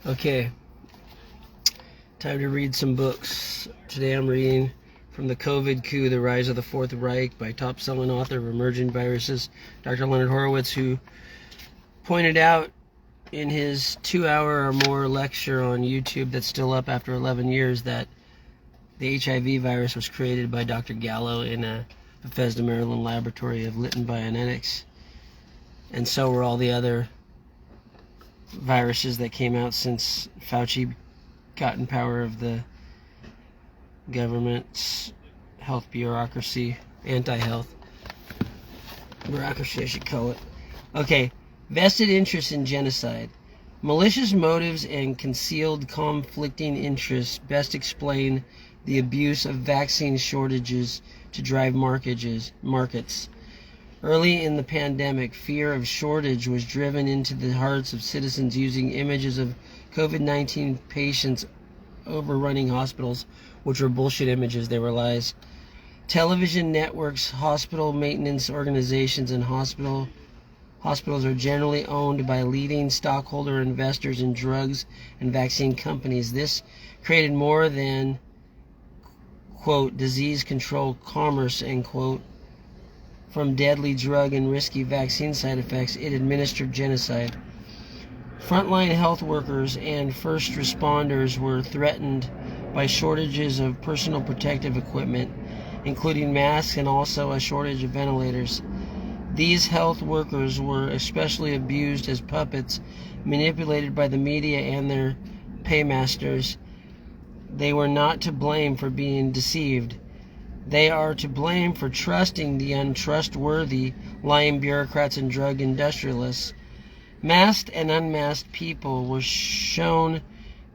Okay, time to read some books. Today I'm reading from The COVID Coup, The Rise of the Fourth Reich by top-selling author of Emerging Viruses, Dr. Leonard Horowitz, who pointed out in his 2-hour or more lecture on YouTube that's still up after 11 years that the HIV virus was created by Dr. Gallo in a Bethesda, Maryland laboratory of Lytton Bionetics. And so were all the other viruses that came out since Fauci got in power of the government's health bureaucracy, anti-health bureaucracy, I should call it. Okay, vested interest in genocide. Malicious motives and concealed conflicting interests best explain the abuse of vaccine shortages to drive markets. Early in the pandemic, fear of shortage was driven into the hearts of citizens using images of COVID-19 patients overrunning hospitals, which were bullshit images, they were lies. Television networks, hospital maintenance organizations, and hospitals are generally owned by leading stockholder investors in drugs and vaccine companies. This created more than, quote, disease control commerce, end quote. From deadly drug and risky vaccine side effects, it administered genocide. Frontline health workers and first responders were threatened by shortages of personal protective equipment, including masks and also a shortage of ventilators. These health workers were especially abused as puppets, manipulated by the media and their paymasters. They were not to blame for being deceived. They are to blame for trusting the untrustworthy, lying bureaucrats and drug industrialists. Masked and unmasked people were shown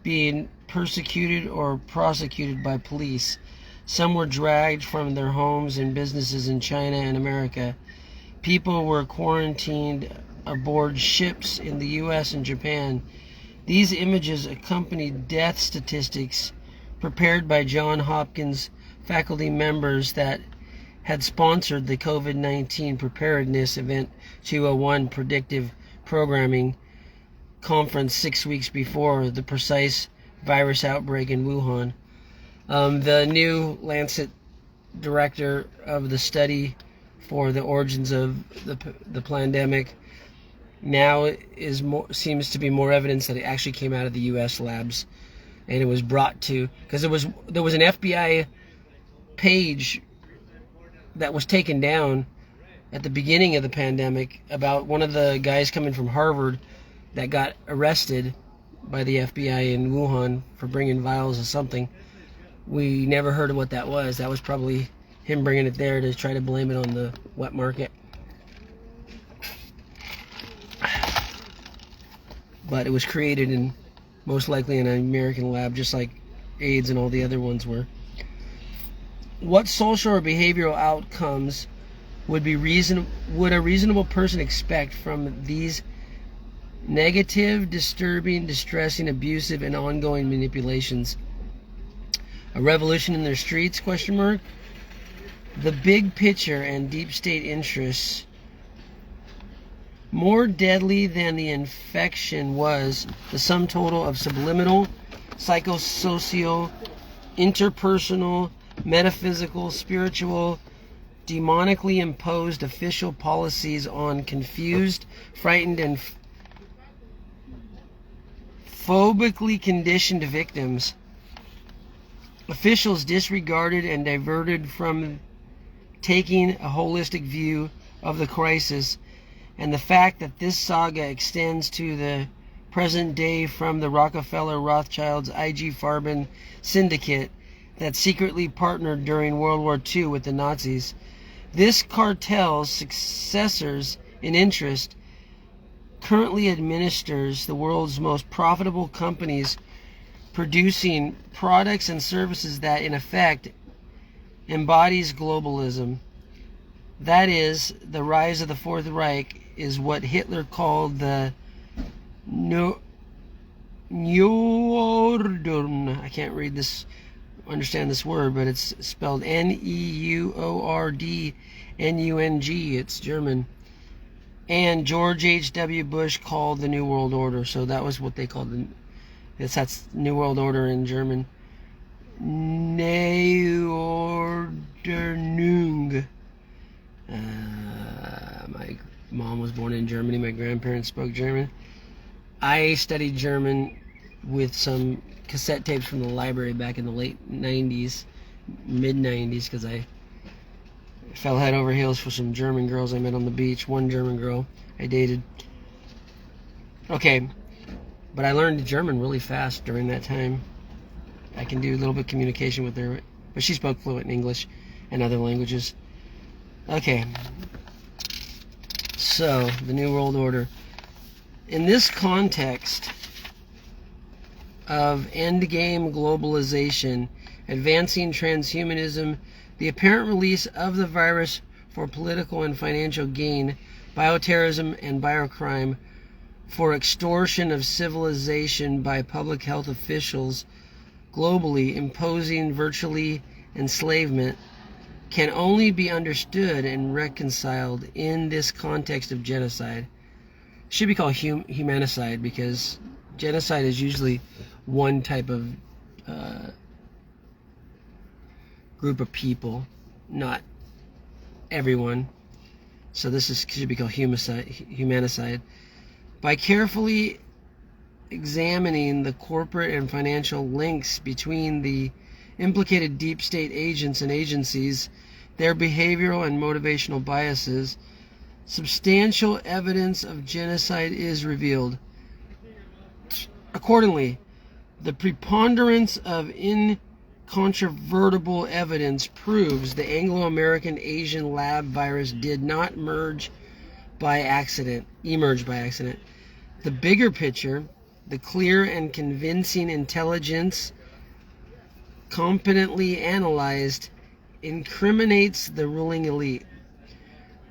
being persecuted or prosecuted by police. Some were dragged from their homes and businesses in China and America. People were quarantined aboard ships in the U.S. and Japan. These images accompanied death statistics prepared by Johns Hopkins faculty members that had sponsored the COVID-19 Preparedness Event 201 predictive programming conference 6 weeks before the precise virus outbreak in Wuhan. The new Lancet director of the study for the origins of the Plandemic now seems to be more evidence that it actually came out of the U.S. labs, and it was brought to, because there was an FBI page that was taken down at the beginning of the pandemic about one of the guys coming from Harvard that got arrested by the FBI in Wuhan for bringing vials of something. We never heard of what that was. That was probably him bringing it there to try to blame it on the wet market. But it was created in, most likely, in an American lab, just like AIDS and all the other ones were. What social or behavioral outcomes would a reasonable person expect from these negative, disturbing, distressing, abusive, and ongoing manipulations? A revolution in their streets? Question mark. The big picture and deep state interests. More deadly than the infection was the sum total of subliminal, psychosocial, interpersonal, metaphysical, spiritual, demonically imposed official policies on confused, frightened, and phobically conditioned victims. Officials disregarded and diverted from taking a holistic view of the crisis, and the fact that this saga extends to the present day from the Rockefeller Rothschilds IG Farben syndicate that secretly partnered during World War II with the Nazis. This cartel's successors in interest currently administers the world's most profitable companies, producing products and services that in effect embodies globalism. That is, the rise of the Fourth Reich is what Hitler called the Neuordnung. I can't understand this word, but it's spelled Neuordnung. It's German. And George H.W. Bush called the New World Order. So that was what they called That's New World Order in German. Neuordnung. My mom was born in Germany. My grandparents spoke German. I studied German with some cassette tapes from the library back in the late 90s, mid 90s, because I fell head over heels for some German girls I met on the beach. One German girl I dated. Okay, but I learned German really fast during that time. I can do a little bit of communication with her, but she spoke fluent in English and other languages. Okay, so the New World Order. In this context of endgame globalization, advancing transhumanism, the apparent release of the virus for political and financial gain, bioterrorism and biocrime, for extortion of civilization by public health officials globally imposing virtually enslavement, can only be understood and reconciled in this context of genocide. It should be called humanicide, because genocide is usually one type of group of people, not everyone. So this should be called humanicide. By carefully examining the corporate and financial links between the implicated deep state agents and agencies, their behavioral and motivational biases, substantial evidence of genocide is revealed. Accordingly, the preponderance of incontrovertible evidence proves the Anglo-American Asian lab virus did not emerge by accident. The bigger picture, the clear and convincing intelligence competently analyzed, incriminates the ruling elite.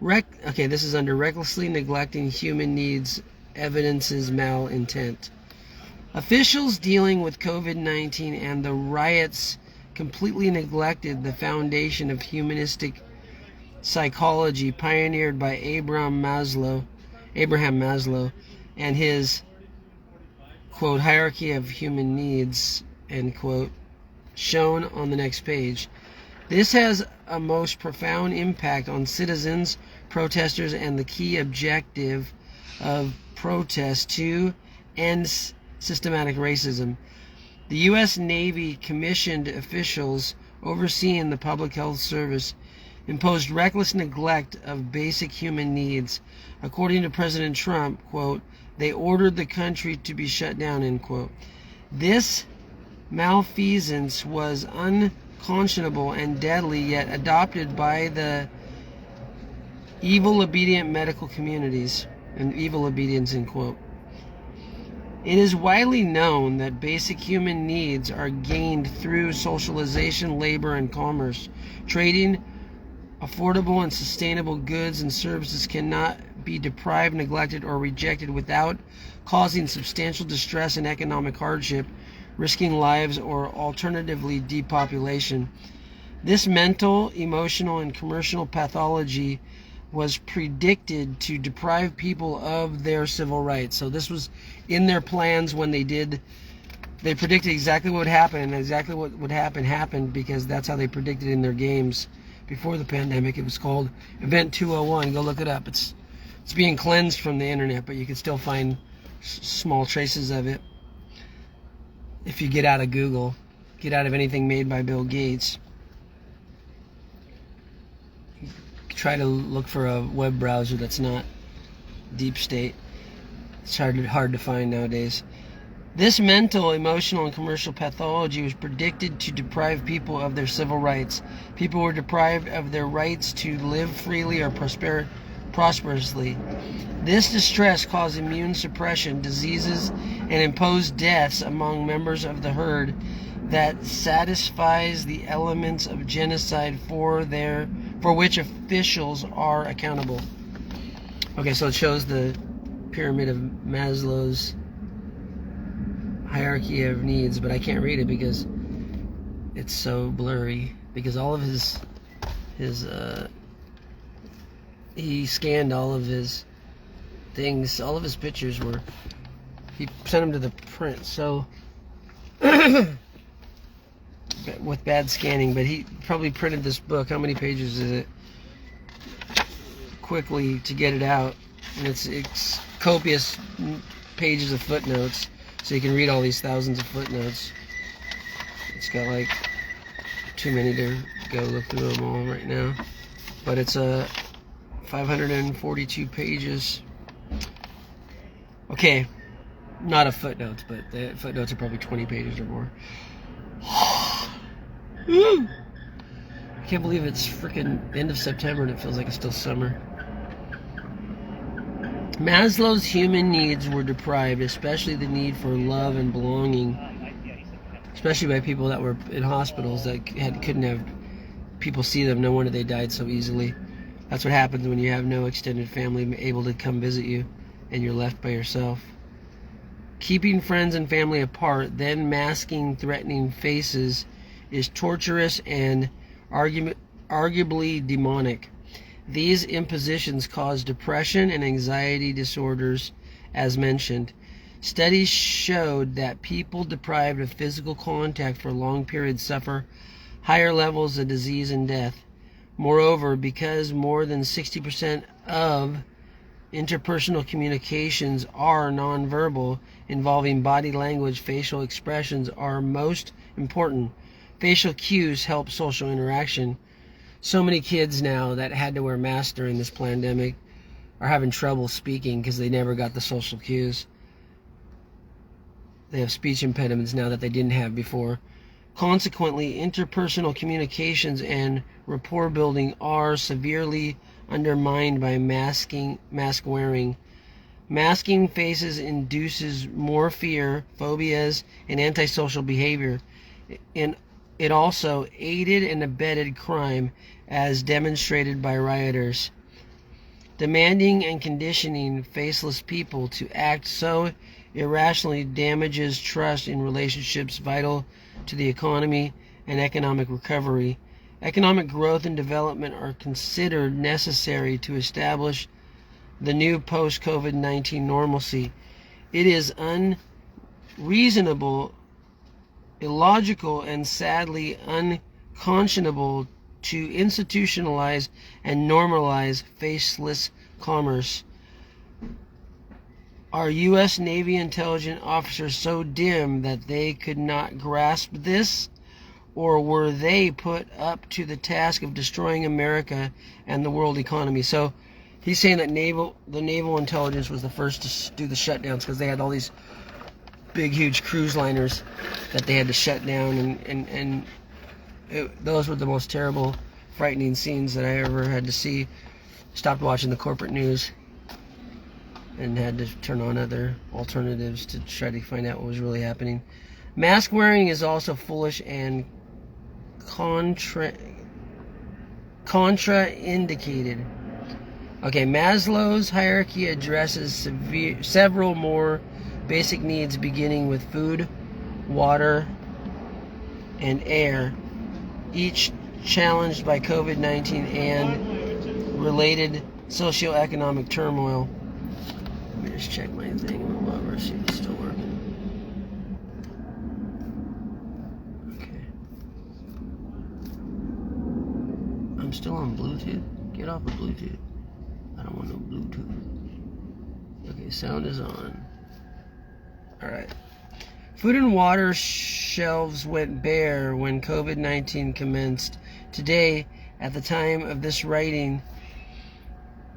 This is under recklessly neglecting human needs, evidences malintent. Officials dealing with COVID-19 and the riots completely neglected the foundation of humanistic psychology pioneered by Abraham Maslow and his, quote, hierarchy of human needs, end quote, shown on the next page. This has a most profound impact on citizens, protesters, and the key objective of protest to end systematic racism. The U.S. Navy commissioned officials overseeing the public health service imposed reckless neglect of basic human needs. According to President Trump, quote, they ordered the country to be shut down, end quote. This malfeasance was unconscionable and deadly, yet adopted by the evil obedient medical communities, and evil obedience, end quote. It is widely known that basic human needs are gained through socialization, labor, and commerce. Trading affordable and sustainable goods and services cannot be deprived, neglected, or rejected without causing substantial distress and economic hardship, risking lives, or alternatively depopulation. This mental, emotional, and commercial pathology was predicted to deprive people of their civil rights. So this was in their plans when they predicted exactly what would happen, and exactly what would happen happened, because that's how they predicted in their games before the pandemic. It was called Event 201. Go look it up. It's being cleansed from the internet, but you can still find small traces of it if you get out of Google, get out of anything made by Bill Gates. Try to look for a web browser that's not deep state. It's hard to find nowadays. This mental, emotional, and commercial pathology was predicted to deprive people of their civil rights. People were deprived of their rights to live freely or prosperously. This distress caused immune suppression, diseases, and imposed deaths among members of the herd that satisfies the elements of genocide for which officials are accountable. Okay, so it shows the pyramid of Maslow's hierarchy of needs, but I can't read it because it's so blurry, because all of his he scanned all of his things, all of his pictures he sent them to the print. So with bad scanning, but he probably printed this book. How many pages is it? Quickly to get it out, and it's copious pages of footnotes, so you can read all these thousands of footnotes. It's got like too many to go look through them all right now, but it's 542 pages. Okay, not of footnotes, but the footnotes are probably 20 pages or more. I can't believe it's freaking end of September and it feels like it's still summer. Maslow's human needs were deprived, especially the need for love and belonging, especially by people that were in hospitals that couldn't have people see them. No wonder they died so easily. That's what happens when you have no extended family able to come visit you and you're left by yourself. Keeping friends and family apart, then masking threatening faces is torturous and arguably demonic. These impositions cause depression and anxiety disorders, as mentioned. Studies showed that people deprived of physical contact for long periods suffer higher levels of disease and death. Moreover, because more than 60% of interpersonal communications are nonverbal, involving body language, facial expressions are most important. Facial cues help social interaction. So many kids now that had to wear masks during this pandemic are having trouble speaking because they never got the social cues. They have speech impediments now that they didn't have before. Consequently, interpersonal communications and rapport building are severely undermined by mask wearing. Masking faces induces more fear, phobias, and antisocial behavior. And it also aided and abetted crime, as demonstrated by rioters. Demanding and conditioning faceless people to act so irrationally damages trust in relationships vital to the economy and economic recovery. Economic growth and development are considered necessary to establish the new post-COVID-19 normalcy. It is unreasonable, illogical, and sadly unconscionable to institutionalize and normalize faceless commerce. Are U.S. Navy intelligence officers so dim that they could not grasp this? Or were they put up to the task of destroying America and the world economy? So he's saying that the naval intelligence was the first to do the shutdowns because they had all these big, huge cruise liners that they had to shut down, and those were the most terrible, frightening scenes that I ever had to see. Stopped watching the corporate news and had to turn on other alternatives to try to find out what was really happening. Mask wearing is also foolish and contraindicated. Okay, Maslow's hierarchy addresses several more basic needs, beginning with food, water, and air, each challenged by COVID-19 and related socioeconomic turmoil. Let me just check my thing over, see if it's still working. Okay. I'm still on Bluetooth. Get off of Bluetooth. I don't want no Bluetooth. Okay, sound is on. Alright. Food and water shelves went bare when COVID-19 commenced. Today, at the time of this writing,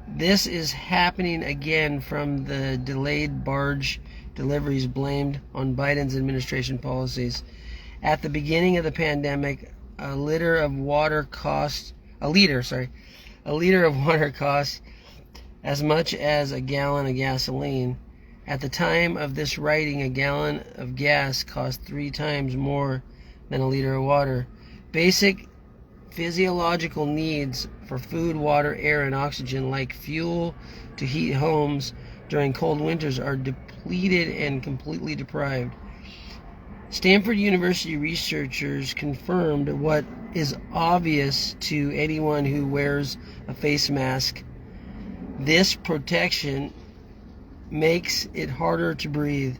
this is happening again from the delayed barge deliveries blamed on Biden's administration policies. At the beginning of the pandemic, a liter of water cost as much as a gallon of gasoline. At the time of this writing, a gallon of gas cost 3 times more than a liter of water. Basic physiological needs for food, water, air, and oxygen, like fuel to heat homes during cold winters, are depleted and completely deprived. Stanford University researchers confirmed what is obvious to anyone who wears a face mask. This protection makes it harder to breathe.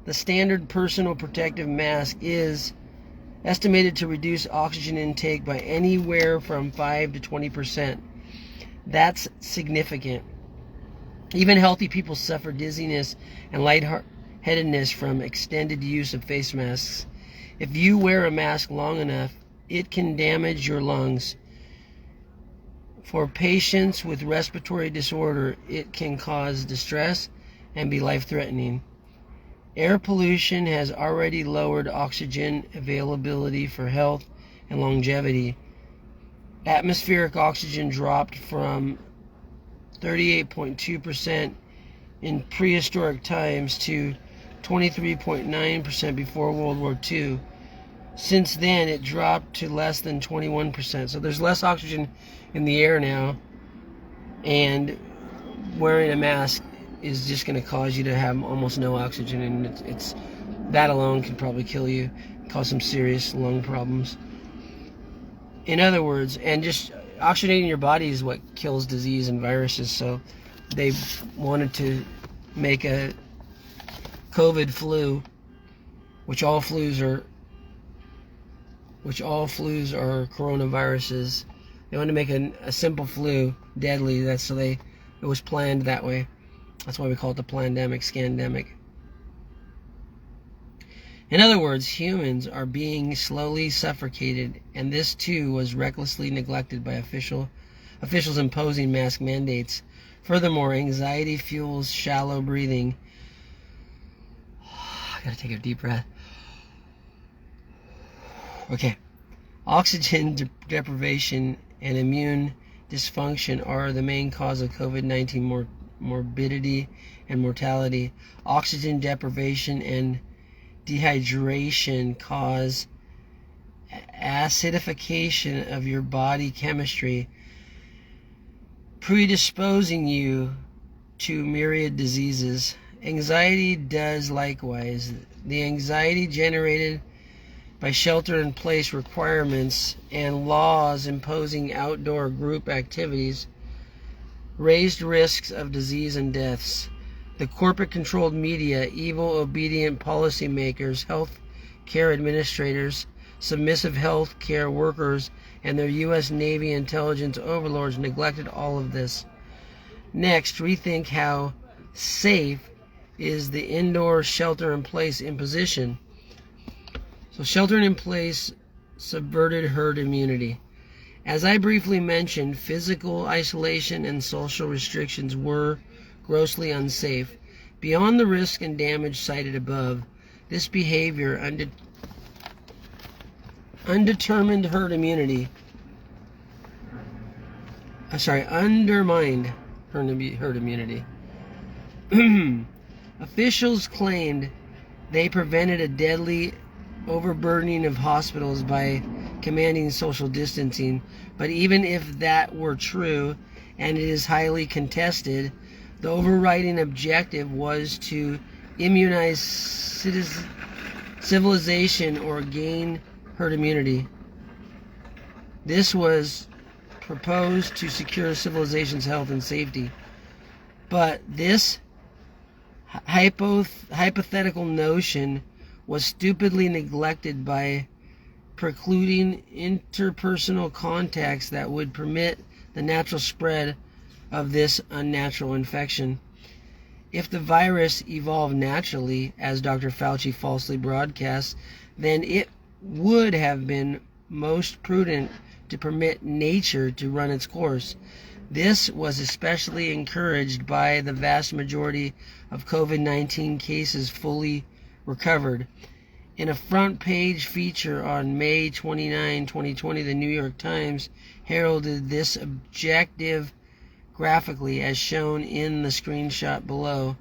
The standard personal protective mask is estimated to reduce oxygen intake by anywhere from 5 to 20%. That's significant. Even healthy people suffer dizziness and lightheadedness from extended use of face masks. If you wear a mask long enough, it can damage your lungs. For patients with respiratory disorder, it can cause distress and be life-threatening. Air pollution has already lowered oxygen availability for health and longevity. Atmospheric oxygen dropped from 38.2% in prehistoric times to 23.9% before World War II. Since then, it dropped to less than 21%. So there's less oxygen in the air now, and wearing a mask is just going to cause you to have almost no oxygen, and it's that alone can probably kill you, cause some serious lung problems. In other words, and just oxygenating your body is what kills disease and viruses. So they wanted to make a COVID flu, which all flus are coronaviruses. They wanted to make a simple flu deadly. It was planned that way. That's why we call it the Plandemic, Scandemic. In other words, humans are being slowly suffocated, and this too was recklessly neglected by officials imposing mask mandates. Furthermore, anxiety fuels shallow breathing. I gotta take a deep breath. Okay. Oxygen deprivation and immune dysfunction are the main cause of COVID-19 morbidity and mortality. Oxygen deprivation and dehydration cause acidification of your body chemistry, predisposing you to myriad diseases. Anxiety does likewise. The anxiety generated by shelter-in-place requirements and laws imposing outdoor group activities raised risks of disease and deaths. The corporate-controlled media, evil, obedient policymakers, health care administrators, submissive health care workers, and their U.S. Navy intelligence overlords neglected all of this. Next, rethink how safe is the indoor shelter-in-place imposition. So sheltering in place subverted herd immunity. As I briefly mentioned, physical isolation and social restrictions were grossly unsafe. Beyond the risk and damage cited above, this behavior undermined herd immunity. Officials claimed they prevented a deadly overburdening of hospitals by commanding social distancing, but even if that were true, and it is highly contested, the overriding objective was to immunize civilization or gain herd immunity. This was proposed to secure civilization's health and safety, but this hypothetical notion was stupidly neglected by precluding interpersonal contacts that would permit the natural spread of this unnatural infection. If the virus evolved naturally, as Dr. Fauci falsely broadcasts, then it would have been most prudent to permit nature to run its course. This was especially encouraged by the vast majority of COVID-19 cases fully recovered. In a front-page feature on May 29, 2020, the New York Times heralded this objective graphically as shown in the screenshot below.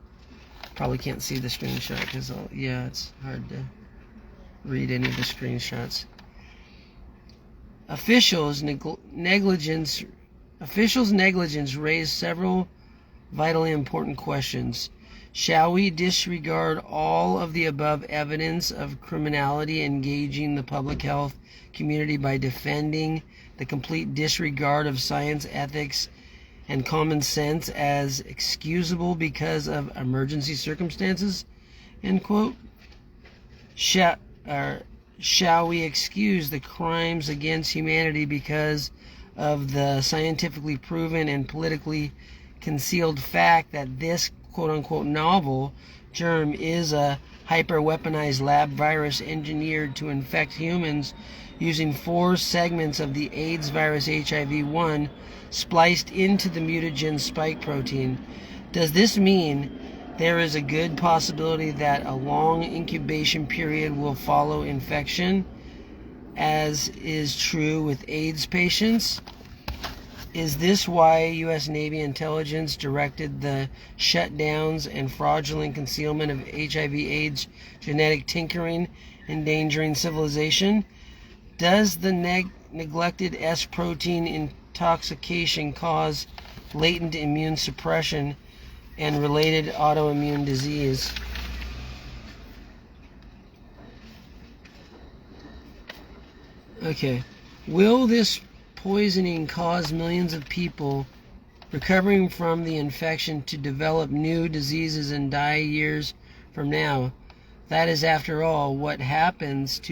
Probably can't see the screenshot because, it's hard to read any of the screenshots. Officials' negligence raised several vitally important questions. Shall we disregard all of the above evidence of criminality engaging the public health community by defending the complete disregard of science, ethics, and common sense as excusable because of emergency circumstances? end quote. Shall we excuse the crimes against humanity because of the scientifically proven and politically concealed fact that this quote-unquote novel germ is a hyper-weaponized lab virus engineered to infect humans using 4 segments of the AIDS virus HIV-1 spliced into the mutagen spike protein? Does this mean there is a good possibility that a long incubation period will follow infection, as is true with AIDS patients? Is this why U.S. Navy intelligence directed the shutdowns and fraudulent concealment of HIV/AIDS genetic tinkering, endangering civilization? Does the neglected S protein intoxication cause latent immune suppression and related autoimmune disease? Okay. Will this poisoning cause millions of people recovering from the infection to develop new diseases and die years from now? That is, after all, what happens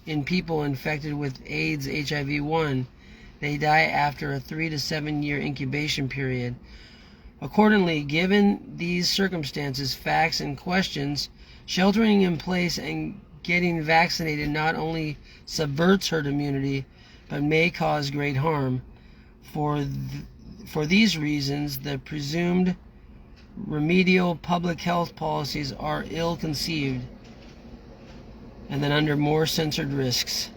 in people infected with AIDS HIV-1. They die after a 3 to 7 year incubation period. Accordingly, given these circumstances, facts, and questions, sheltering in place and getting vaccinated not only subverts herd immunity, but may cause great harm. For these reasons, the presumed remedial public health policies are ill-conceived and then under more censored risks.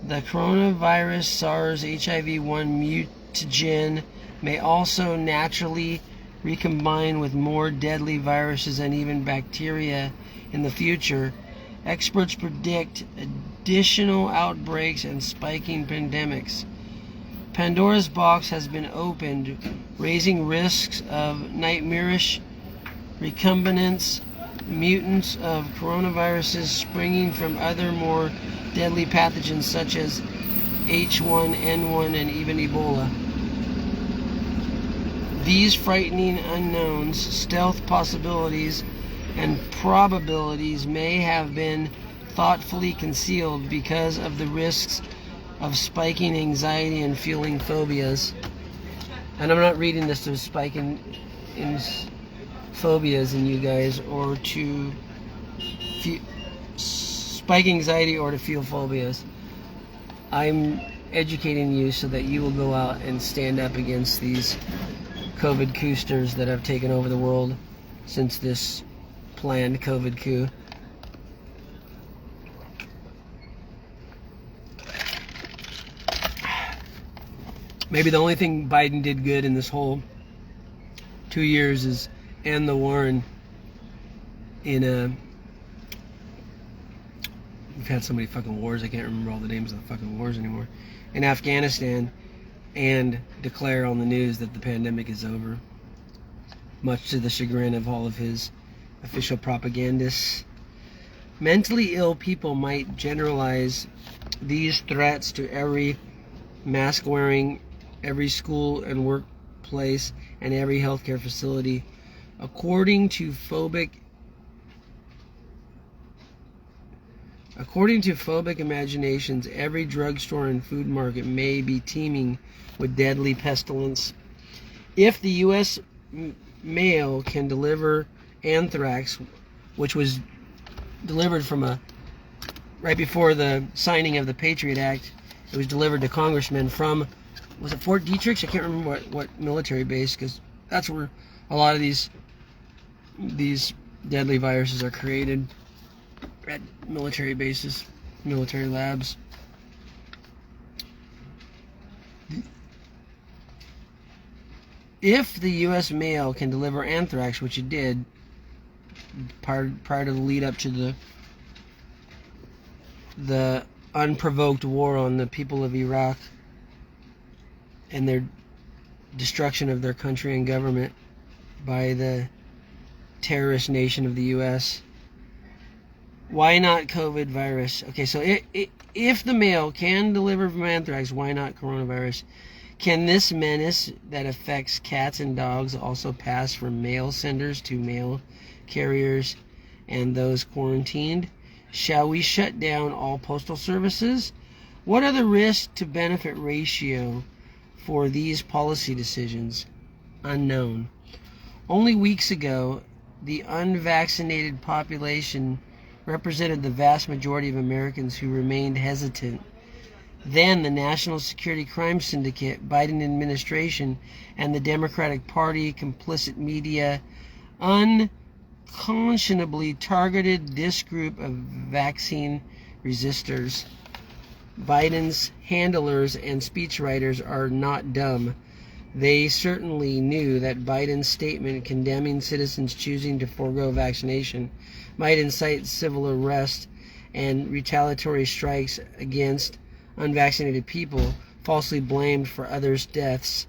The coronavirus SARS-CoV-1 mutagen may also naturally recombine with more deadly viruses and even bacteria in the future. Experts predict additional outbreaks and spiking pandemics. Pandora's box has been opened, raising risks of nightmarish recombinants, mutants of coronaviruses springing from other more deadly pathogens such as H1N1 and even Ebola. These frightening unknowns, stealth possibilities, and probabilities may have been thoughtfully concealed because of the risks of spiking anxiety and fueling phobias. And I'm not reading this to spike in phobias in you guys, or to spike anxiety or to fuel phobias. I'm educating you so that you will go out and stand up against these COVID coosters that have taken over the world since this planned COVID coup. Maybe the only thing Biden did good in this whole 2 years is end the war we've had so many fucking wars, I can't remember all the names of the fucking wars anymore, in Afghanistan, and declare on the news that the pandemic is over, much to the chagrin of all of his official propagandists. Mentally ill people might generalize these threats to every mask wearing, every school and workplace, and every healthcare facility. According to phobic imaginations, every drugstore and food market may be teeming with deadly pestilence. If the U.S. mail can deliver anthrax, which was delivered right before the signing of the Patriot Act, it was delivered to congressmen from, was it Fort Detrick? I can't remember what military base, because that's where a lot of these deadly viruses are created, at military bases, military labs. If the U.S. mail can deliver anthrax, which it did prior to the lead up to the unprovoked war on the people of Iraq and their destruction of their country and government by the terrorist nation of the U.S., why not COVID virus? Okay, so if the mail can deliver from anthrax, why not coronavirus? Can this menace that affects cats and dogs also pass from mail senders to mail carriers and those quarantined? Shall we shut down all postal services? What are the risk to benefit ratio for these policy decisions? Unknown. Only weeks ago, the unvaccinated population represented the vast majority of Americans who remained hesitant. Then the National Security Crime Syndicate, Biden administration, and the Democratic Party, complicit media, unconscionably targeted this group of vaccine resistors. Biden's handlers and speechwriters are not dumb. They certainly knew that Biden's statement condemning citizens choosing to forego vaccination might incite civil arrest and retaliatory strikes against unvaccinated people, falsely blamed for others' deaths.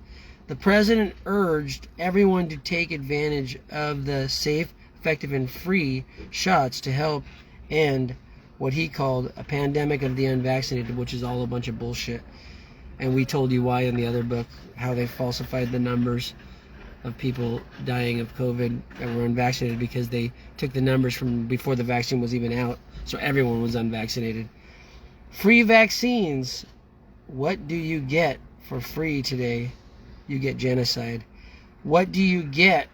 The president urged everyone to take advantage of the safe, effective, and free shots to help end what he called a pandemic of the unvaccinated, which is all a bunch of bullshit. And we told you why in the other book, how they falsified the numbers of people dying of COVID that were unvaccinated because they took the numbers from before the vaccine was even out, so everyone was unvaccinated. Free vaccines. What do you get for free today? You get genocide. What do you get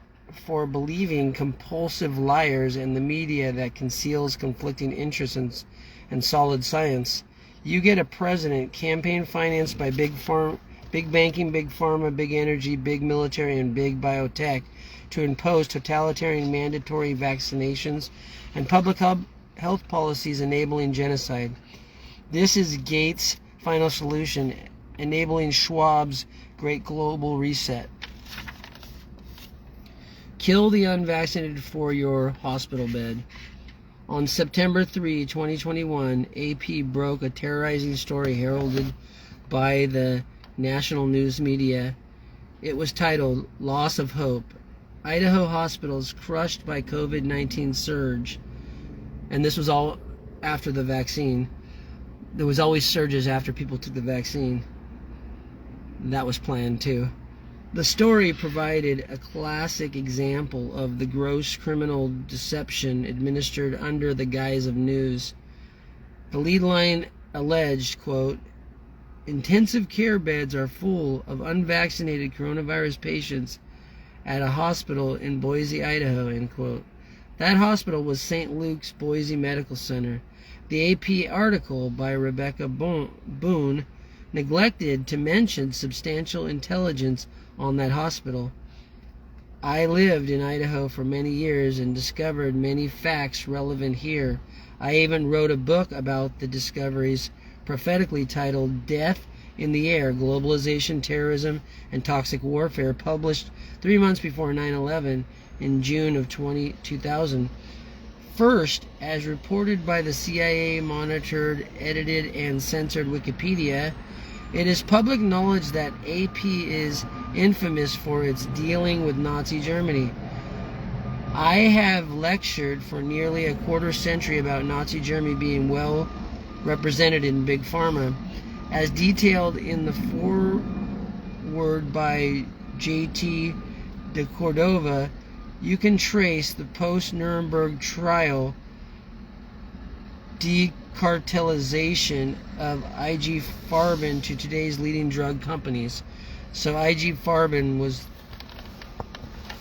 for believing compulsive liars and the media that conceals conflicting interests and solid science? You get a president campaign financed by big banking, big pharma, big energy, big military, and big biotech to impose totalitarian mandatory vaccinations and public health policies enabling genocide. This is Gates' final solution, enabling Schwab's great global reset. Kill the unvaccinated for your hospital bed. On September 3, 2021, AP broke a terrorizing story heralded by the national news media. It was titled, "Loss of Hope. Idaho Hospitals Crushed by COVID-19 Surge." And this was all after the vaccine. There was always surges after people took the vaccine. That was planned too. The story provided a classic example of the gross criminal deception administered under the guise of news. The lead line alleged, quote, "Intensive care beds are full of unvaccinated coronavirus patients at a hospital in Boise, Idaho," end quote. That hospital was St. Luke's Boise Medical Center. The AP article by Rebecca Boone neglected to mention substantial intelligence on that hospital. I lived in Idaho for many years and discovered many facts relevant here. I even wrote a book about the discoveries, prophetically titled "Death in the Air, Globalization, Terrorism, and Toxic Warfare," published 3 months before 9/11 in June of 2000. First, as reported by the CIA monitored, edited, and censored Wikipedia, it is public knowledge that AP is infamous for its dealing with Nazi Germany. I have lectured for nearly a quarter century about Nazi Germany being well represented in Big Pharma. As detailed in the foreword by J.T. de Cordova, you can trace the post-Nuremberg trial decartelization of IG Farben to today's leading drug companies. So IG Farben was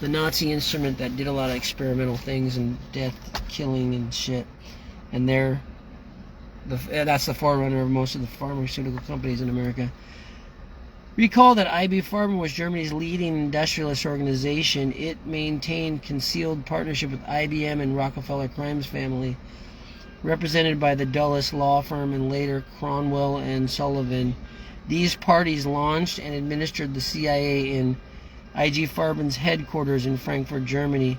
the Nazi instrument that did a lot of experimental things and death, killing, and shit. And that's the forerunner of most of the pharmaceutical companies in America. Recall that IB Farben was Germany's leading industrialist organization. It maintained concealed partnership with IBM and Rockefeller crimes family, represented by the Dulles law firm and later Cromwell and Sullivan. These parties launched and administered the CIA in IG Farben's headquarters in Frankfurt, Germany.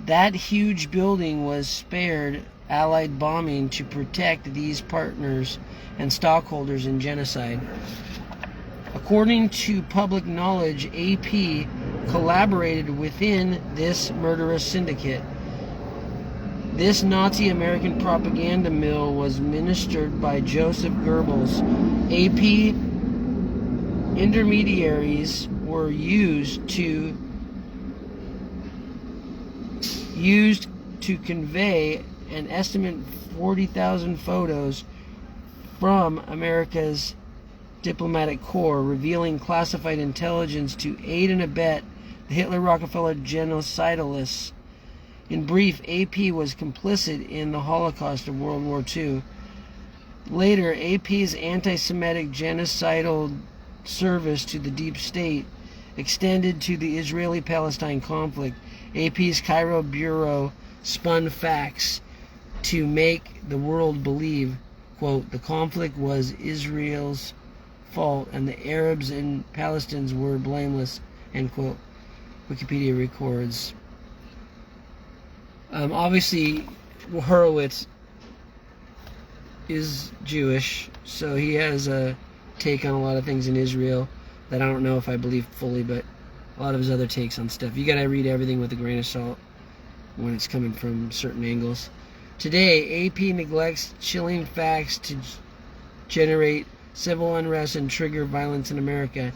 That huge building was spared Allied bombing to protect these partners and stockholders in genocide. According to public knowledge, AP collaborated within this murderous syndicate. This Nazi American propaganda mill was ministered by Joseph Goebbels. AP intermediaries were used to used to convey an estimate 40,000 photos from America's diplomatic corps, revealing classified intelligence to aid and abet the Hitler-Rockefeller genocidalists. In brief, AP was complicit in the Holocaust of World War II. Later, AP's anti-Semitic genocidal service to the deep state extended to the Israeli-Palestine conflict. AP's Cairo bureau spun facts to make the world believe, quote, the conflict was Israel's fault and the Arabs and Palestinians were blameless, end quote. Wikipedia records. Obviously, Horowitz is Jewish, so he has a take on a lot of things in Israel that I don't know if I believe fully, but a lot of his other takes on stuff. You gotta read everything with a grain of salt when it's coming from certain angles. Today, AP neglects chilling facts to generate civil unrest and trigger violence in America.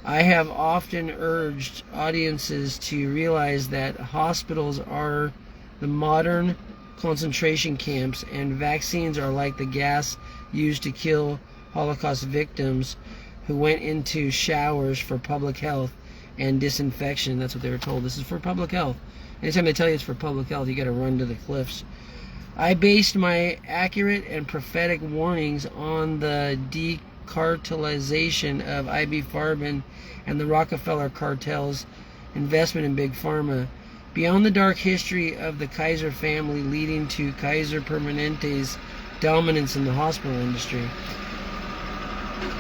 I have often urged audiences to realize that hospitals are the modern concentration camps and vaccines are like the gas used to kill Holocaust victims who went into showers for public health and disinfection. That's what they were told. This is for public health. Anytime they tell you it's for public health, you got to run to the cliffs. I based my accurate and prophetic warnings on the decartelization of IB Farben and the Rockefeller cartel's investment in Big Pharma. Beyond the dark history of the Kaiser family leading to Kaiser Permanente's dominance in the hospital industry,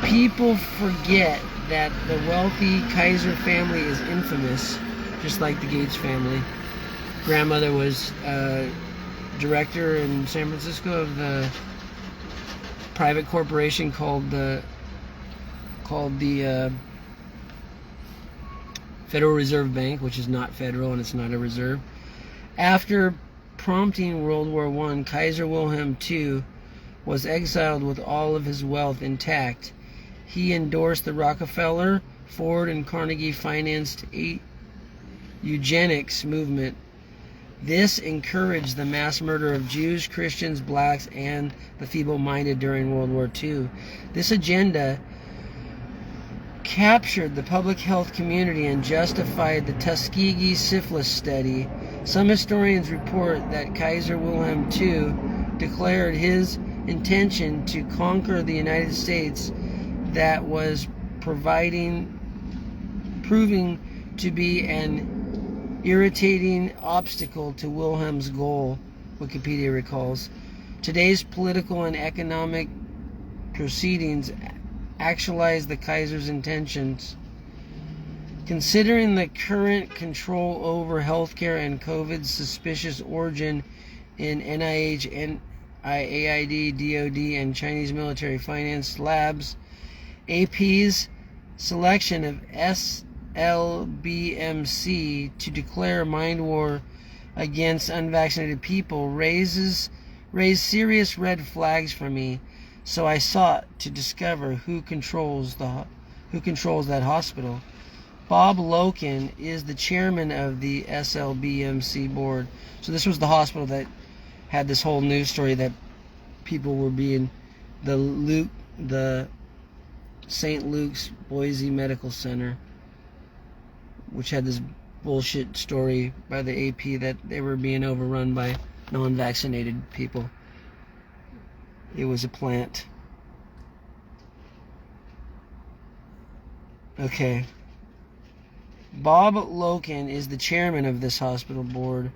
people forget that the wealthy Kaiser family is infamous, just like the Gates family. Grandmother was director in San Francisco of the private corporation called the Federal Reserve Bank, which is not federal and it's not a reserve. After prompting World War I, Kaiser Wilhelm II was exiled with all of his wealth intact. He endorsed the Rockefeller, Ford, and Carnegie-financed eugenics movement. This encouraged the mass murder of Jews, Christians, blacks, and the feeble-minded during World War II. This agenda captured the public health community and justified the Tuskegee syphilis study. Some historians report that Kaiser Wilhelm II declared his intention to conquer the United States that was proving to be an irritating obstacle to Wilhelm's goal, Wikipedia recalls. Today's political and economic proceedings actualize the Kaiser's intentions. Considering the current control over healthcare and COVID's suspicious origin in NIH, NIAID, DOD, and Chinese military financed labs, AP's selection of SLBMC to declare mind war against unvaccinated people raised serious red flags for me. So I sought to discover who controls that hospital. Bob Loken is the chairman of the SLBMC board. So this was the hospital that had this whole news story that people were being the St. Luke's Boise Medical Center, which had this bullshit story by the AP that they were being overrun by non-vaccinated people. It was a plant. Okay. Bob Loken is the chairman of this hospital board.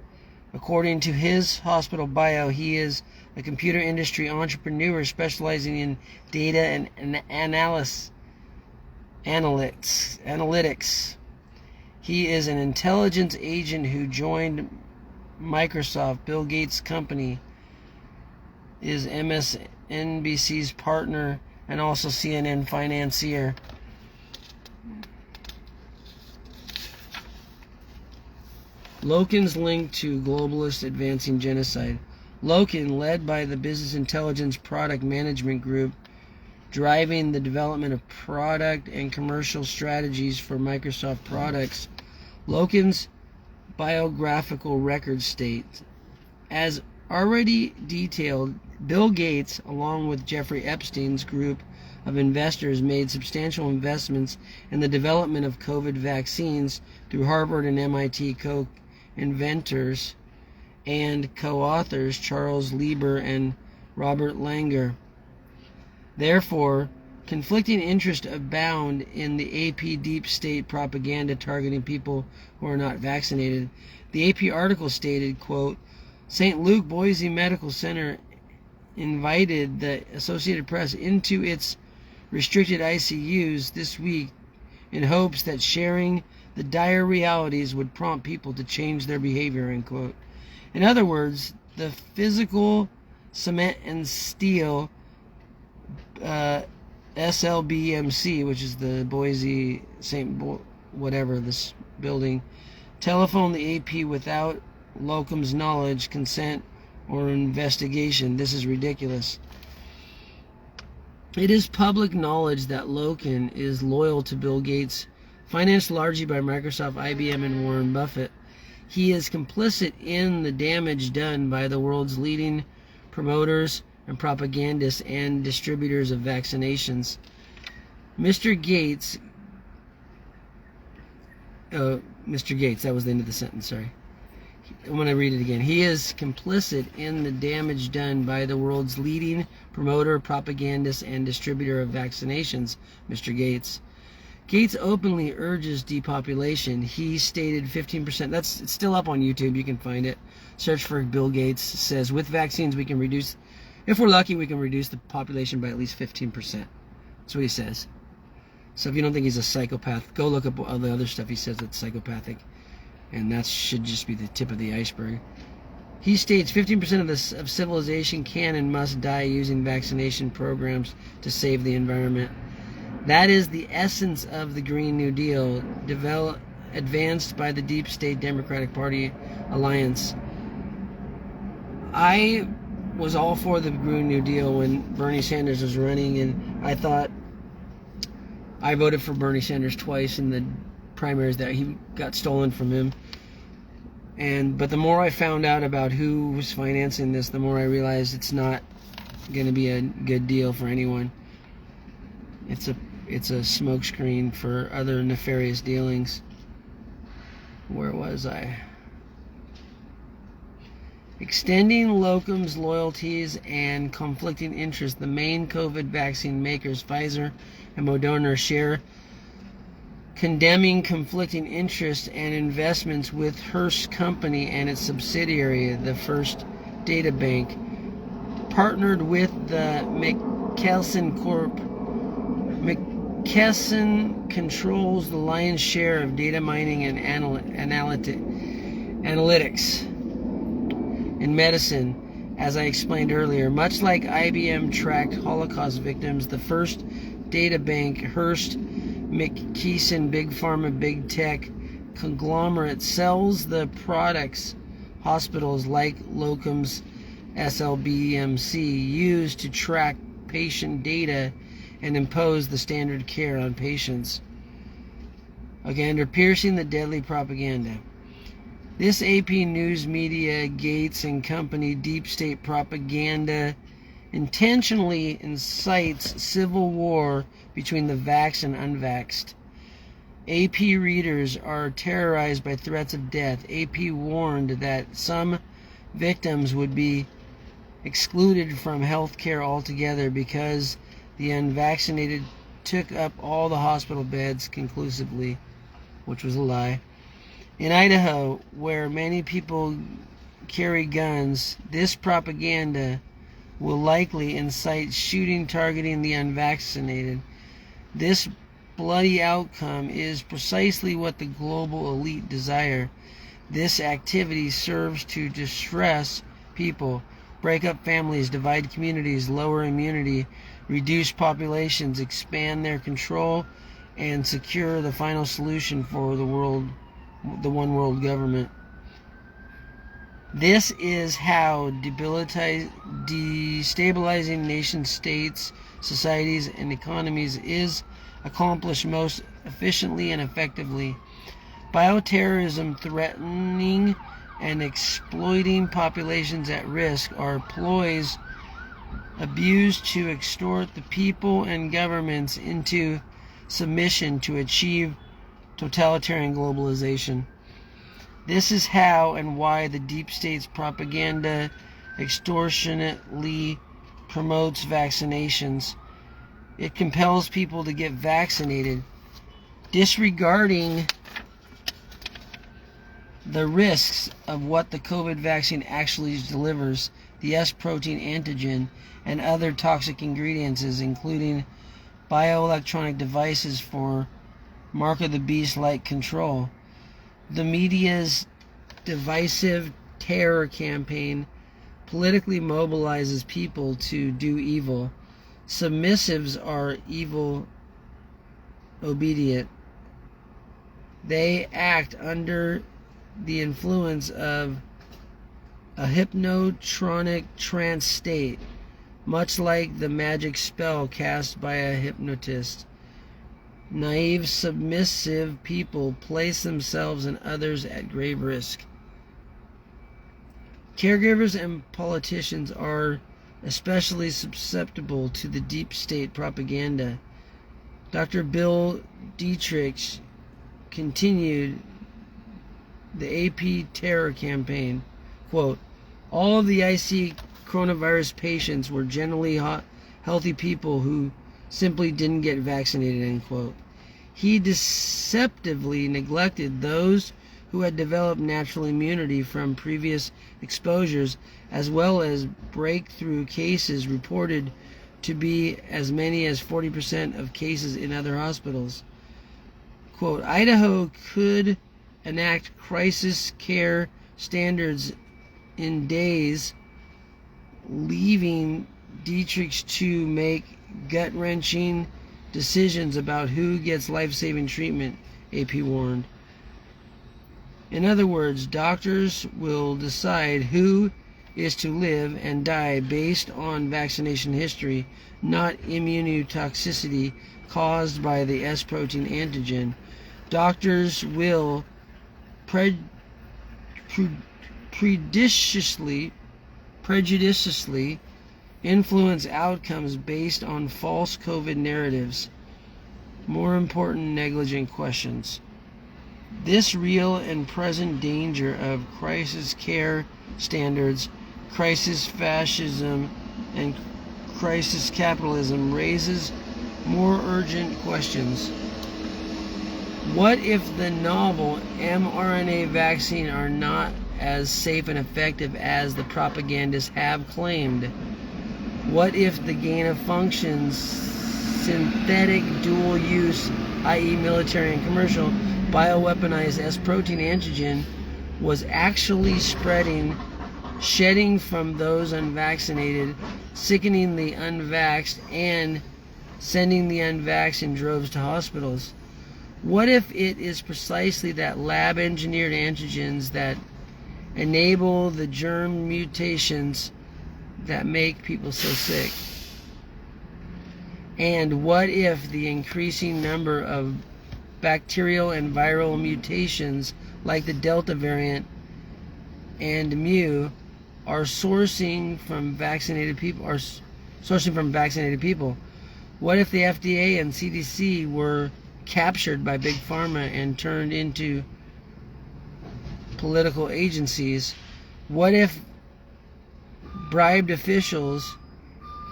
According to his hospital bio, he is a computer industry entrepreneur specializing in data and analytics. He is an intelligence agent who joined Microsoft, Bill Gates' company, is MSNBC's partner, and also CNN financier. Loken's link to globalists advancing genocide. Loken, led by the Business Intelligence Product Management Group, driving the development of product and commercial strategies for Microsoft products. Loken's biographical record states. As already detailed, Bill Gates, along with Jeffrey Epstein's group of investors, made substantial investments in the development of COVID vaccines through Harvard and MIT co-inventors and co-authors Charles Lieber and Robert Langer. Therefore, conflicting interests abound in the AP deep state propaganda targeting people who are not vaccinated. The AP article stated, quote, St. Luke Boise Medical Center invited the Associated Press into its restricted ICUs this week in hopes that sharing the dire realities would prompt people to change their behavior, end quote. In other words, the physical cement and steel SLBMC, which is the Boise whatever, this building, telephoned the AP without locum's knowledge, consent, or investigation. This is ridiculous. It is public knowledge that Loken is loyal to Bill Gates, financed largely by Microsoft, IBM, and Warren Buffett. He is complicit in the damage done by the world's leading promoters and propagandists and distributors of vaccinations. Mr. Gates, that was the end of the sentence, sorry. I'm going to read it again. He is complicit in the damage done by the world's leading promoter, propagandist, and distributor of vaccinations, Mr. Gates. Gates openly urges depopulation. He stated 15%. It's still up on YouTube. You can find it. Search for Bill Gates. Says, with vaccines, we can reduce, if we're lucky, we can reduce the population by at least 15%. That's what he says. So if you don't think he's a psychopath, go look up all the other stuff he says that's psychopathic. And that should just be the tip of the iceberg. He states 15% of civilization can and must die using vaccination programs to save the environment. That is the essence of the Green New Deal, advanced by the deep state Democratic Party alliance. I was all for the Green New Deal when Bernie Sanders was running, and I thought I voted for Bernie Sanders twice in the primaries that he got stolen from him. But the more I found out about who was financing this, the more I realized it's not going to be a good deal for anyone. It's a smokescreen for other nefarious dealings. Where was I? Extending locums, loyalties, and conflicting interests. The main COVID vaccine makers, Pfizer and Moderna, share condemning conflicting interests and investments with Hearst Company and its subsidiary, the First Data Bank, partnered with the McKesson Corp. McKesson controls the lion's share of data mining and analytics in medicine, as I explained earlier. Much like IBM tracked Holocaust victims, the First Data Bank, Hearst, McKesson, Big Pharma, Big Tech conglomerate sells the products hospitals like locums SLBMC use to track patient data and impose the standard care on patients. Again, they're piercing the deadly propaganda. This AP News Media, Gates and Company deep state propaganda intentionally incites civil war between the vaxxed and unvaxxed. AP readers are terrorized by threats of death. AP warned that some victims would be excluded from health care altogether because the unvaccinated took up all the hospital beds conclusively, which was a lie. In Idaho, where many people carry guns, this propaganda will likely incite shooting targeting the unvaccinated. This bloody outcome is precisely what the global elite desire. This activity serves to distress people, break up families, divide communities, lower immunity, reduce populations, expand their control, and secure the final solution for the one world government. This is how destabilizing nation states, societies, and economies is accomplished most efficiently and effectively. Bioterrorism threatening and exploiting populations at risk are ploys abused to extort the people and governments into submission to achieve totalitarian globalization. This is how and why the deep state's propaganda extortionately promotes vaccinations. It compels people to get vaccinated, disregarding the risks of what the COVID vaccine actually delivers, the S protein antigen, and other toxic ingredients, including bioelectronic devices for mark of the beast-like control. The media's divisive terror campaign politically mobilizes people to do evil. Submissives are evil obedient. They act under the influence of a hypnotronic trance state, much like the magic spell cast by a hypnotist. Naive, submissive people place themselves and others at grave risk. Caregivers and politicians are especially susceptible to the deep state propaganda. Dr. Bill Dietrich continued the AP terror campaign. Quote, all of the IC coronavirus patients were generally healthy people who simply didn't get vaccinated, end quote. He deceptively neglected those who had developed natural immunity from previous exposures, as well as breakthrough cases reported to be as many as 40% of cases in other hospitals. Quote, Idaho could enact crisis care standards in days, leaving Dietrich to make gut-wrenching decisions about who gets life-saving treatment, AP warned. In other words, doctors will decide who is to live and die based on vaccination history, not immunotoxicity caused by the S protein antigen. Doctors will prejudiciously influence outcomes based on false COVID narratives. More important, negligent questions. This real and present danger of crisis care standards, crisis fascism, and crisis capitalism raises more urgent questions. What if the novel mRNA vaccine are not as safe and effective as the propagandists have claimed? What if the gain-of-function synthetic dual-use, i.e. military and commercial, bioweaponized S protein antigen was actually shedding from those unvaccinated, sickening the unvaxxed, and sending the unvaxxed in droves to hospitals? What if it is precisely that lab-engineered antigens that enable the germ mutations that make people so sick? And what if the increasing number of bacterial and viral mutations like the Delta variant and Mu are sourcing from vaccinated people? What if the FDA and CDC were captured by Big Pharma and turned into political agencies? What if bribed officials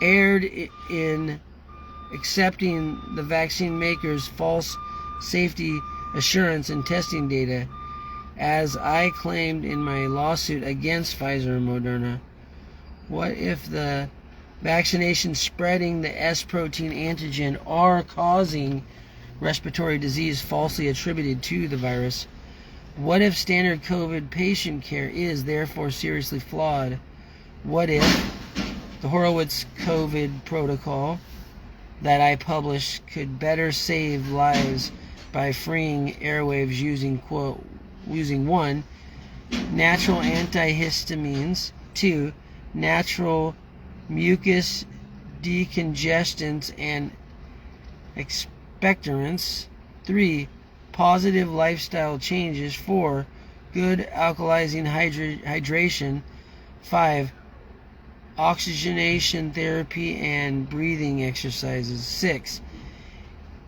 erred in accepting the vaccine makers' false safety assurance and testing data, as I claimed in my lawsuit against Pfizer and Moderna? What if the vaccinations spreading the S protein antigen are causing respiratory disease falsely attributed to the virus? What if standard COVID patient care is therefore seriously flawed? What if the Horowitz COVID protocol that I published could better save lives by freeing airwaves using, quote, using 1, natural antihistamines, 2, natural mucus decongestants and expectorants, 3, positive lifestyle changes. 4. Good alkalizing hydration. 5. Oxygenation therapy and breathing exercises. 6.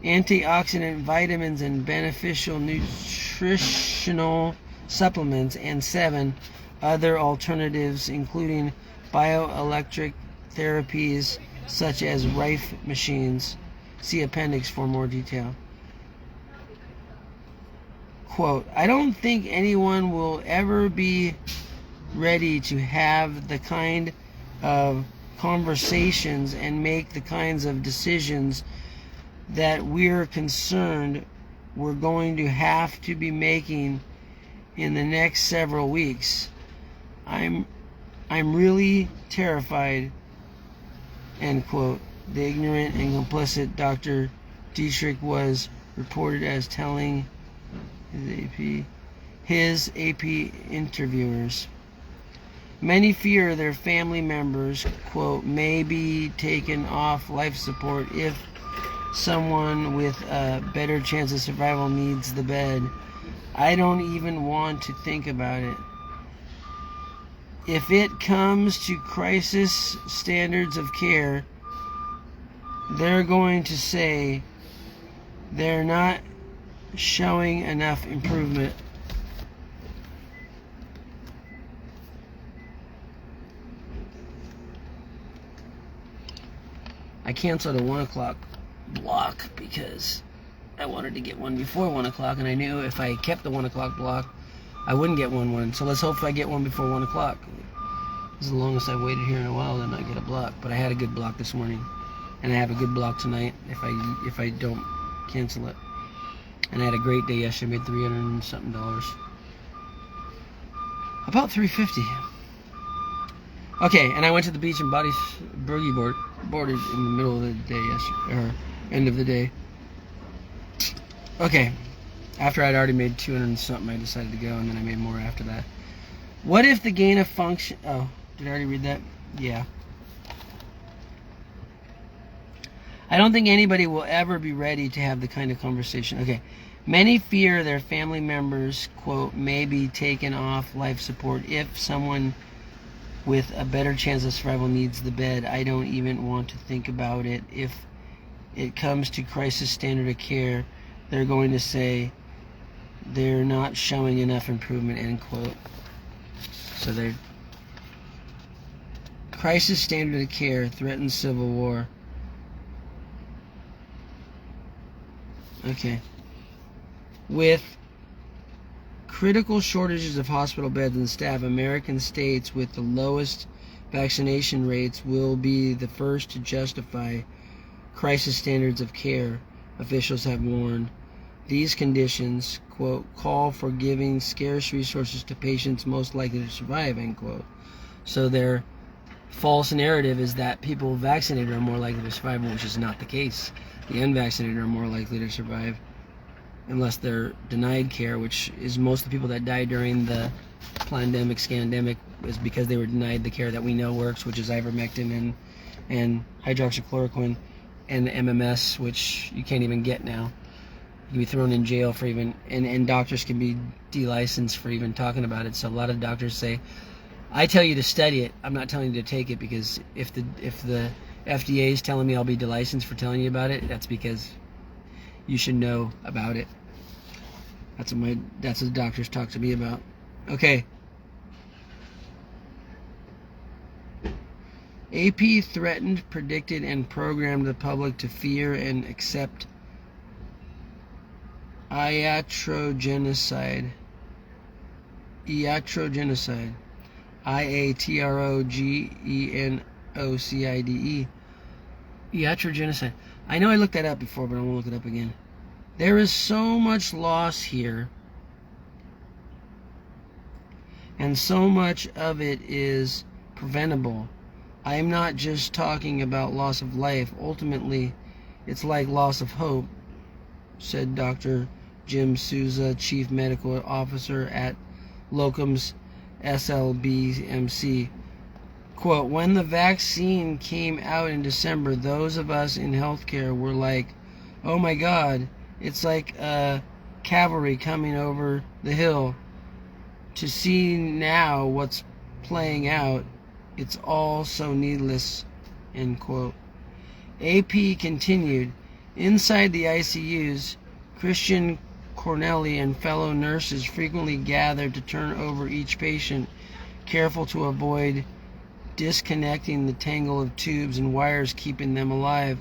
Antioxidant vitamins and beneficial nutritional supplements. And 7. Other alternatives, including bioelectric therapies such as Rife machines. See appendix for more detail. Quote, I don't think anyone will ever be ready to have the kind of conversations and make the kinds of decisions that we're concerned we're going to have to be making in the next several weeks. I'm really terrified, end quote. The ignorant and complicit Dr. Dietrich was reported as telling his AP interviewers. Many fear their family members, quote, may be taken off life support if someone with a better chance of survival needs the bed. I don't even want to think about it. If it comes to crisis standards of care, they're going to say they're not showing enough improvement. I canceled a 1 o'clock block because I wanted to get one before 1 o'clock, and I knew if I kept the 1 o'clock block, I wouldn't get one. So let's hope I get one before 1 o'clock. This is the longest I've waited here in a while to not get a block, but I had a good block this morning, and I have a good block tonight if I don't cancel it. And I had a great day yesterday. I made $300 and something. About $350. Okay, and I went to the beach and boogie boarded in the middle of the day yesterday, or end of the day. Okay, after I'd already made 200 and something, I decided to go, and then I made more after that. What if the gain of function? Oh, did I already read that? Yeah. I don't think anybody will ever be ready to have the kind of conversation. Okay. Many fear their family members, quote, may be taken off life support if someone with a better chance of survival needs the bed. I don't even want to think about it. If it comes to crisis standard of care, they're going to say they're not showing enough improvement, end quote. So they're crisis standard of care threatens civil war. Okay. With critical shortages of hospital beds and staff, American states with the lowest vaccination rates will be the first to justify crisis standards of care, officials have warned. These conditions, quote, call for giving scarce resources to patients most likely to survive, end quote. So their false narrative is that people vaccinated are more likely to survive, which is not the case. The unvaccinated are more likely to survive unless they're denied care, which is most of the people that died during the Plandemic, scandemic, is because they were denied the care that we know works, which is ivermectin and hydroxychloroquine and MMS, which you can't even get now. You can be thrown in jail for even, and doctors can be delicensed for even talking about it. So a lot of doctors say, I tell you to study it, I'm not telling you to take it, because if the FDA is telling me I'll be delicensed for telling you about it, that's because you should know about it. That's what doctors talk to me about. Okay. AP threatened, predicted, and programmed the public to fear and accept iatrogenocide. Iatrogenocide. IATROGENOCIDE. Iatrogenocide. I know I looked that up before, but I won't look it up again. There is so much loss here, and so much of it is preventable. I am not just talking about loss of life. Ultimately, it's like loss of hope, said Dr. Jim Souza, Chief Medical Officer at Locum's SLBMC. Quote, when the vaccine came out in December, those of us in healthcare were like, oh my God, it's like a cavalry coming over the hill. To see now what's playing out, it's all so needless," end quote. AP continued, "Inside the ICUs, Christian Cornelli and fellow nurses frequently gathered to turn over each patient, careful to avoid disconnecting the tangle of tubes and wires keeping them alive.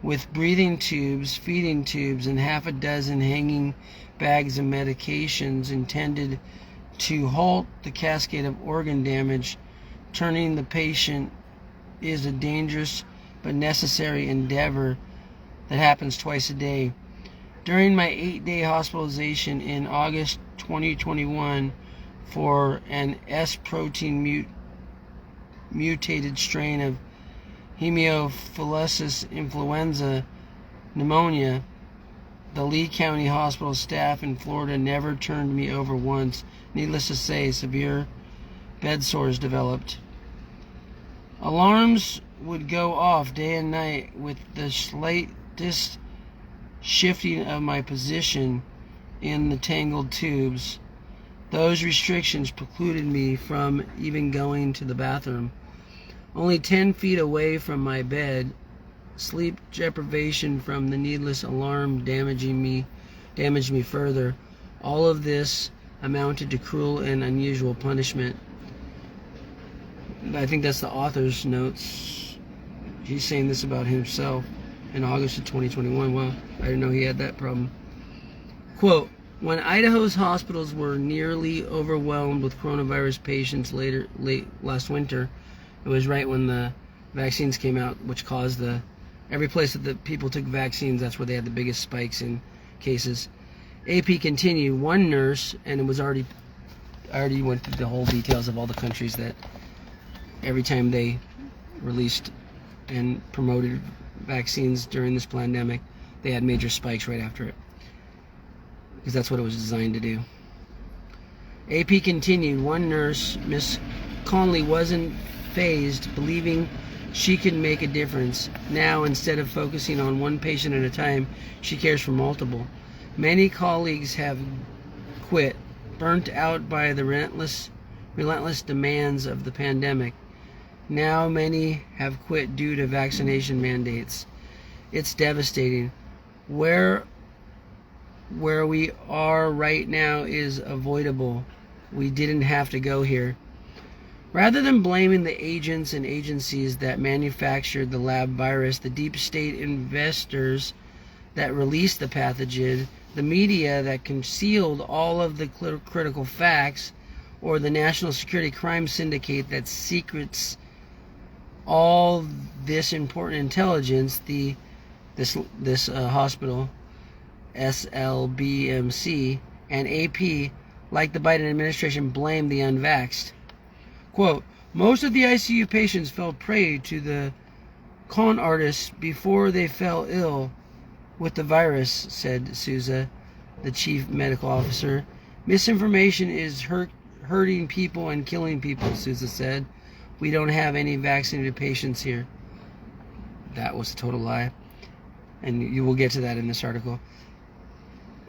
With breathing tubes, feeding tubes, and half a dozen hanging bags of medications intended to halt the cascade of organ damage, turning the patient is a dangerous but necessary endeavor that happens twice a day. During my 8-day hospitalization in August 2021 for an S-protein mutated strain of Haemophilus influenza pneumonia, the Lee County Hospital staff in Florida never turned me over once. Needless to say, severe bed sores developed. Alarms would go off day and night with the slightest shifting of my position in the tangled tubes. Those restrictions precluded me from even going to the bathroom. Only 10 feet away from my bed, sleep deprivation from the needless alarm damaged me further. All of this amounted to cruel and unusual punishment." I think that's the author's notes. He's saying this about himself in August of 2021. Well, I didn't know he had that problem. Quote, "When Idaho's hospitals were nearly overwhelmed with coronavirus patients late last winter," it was right when the vaccines came out, which caused every place that the people took vaccines, that's where they had the biggest spikes in cases. AP continued, "One nurse," and it was already went through the whole details of all the countries that every time they released and promoted vaccines during this pandemic, they had major spikes right after it, because that's what it was designed to do. AP continued, "One nurse, Miss Conley, wasn't phased, believing she could make a difference. Now, instead of focusing on one patient at a time, she cares for multiple. Many colleagues have quit, burnt out by the relentless demands of the pandemic. Now many have quit due to vaccination mandates. It's devastating. Where we are right now is avoidable. We didn't have to go here." Rather than blaming the agents and agencies that manufactured the lab virus, the deep state investors that released the pathogen, the media that concealed all of the critical facts, or the National Security Crime Syndicate that secrets all this important intelligence, this hospital, SLBMC, and AP, like the Biden administration, blame the unvaxxed. Quote, "Most of the ICU patients fell prey to the con artists before they fell ill with the virus," said Souza, the chief medical officer. "Misinformation is hurting people and killing people," Souza said. "We don't have any vaccinated patients here." That was a total lie. And you will get to that in this article.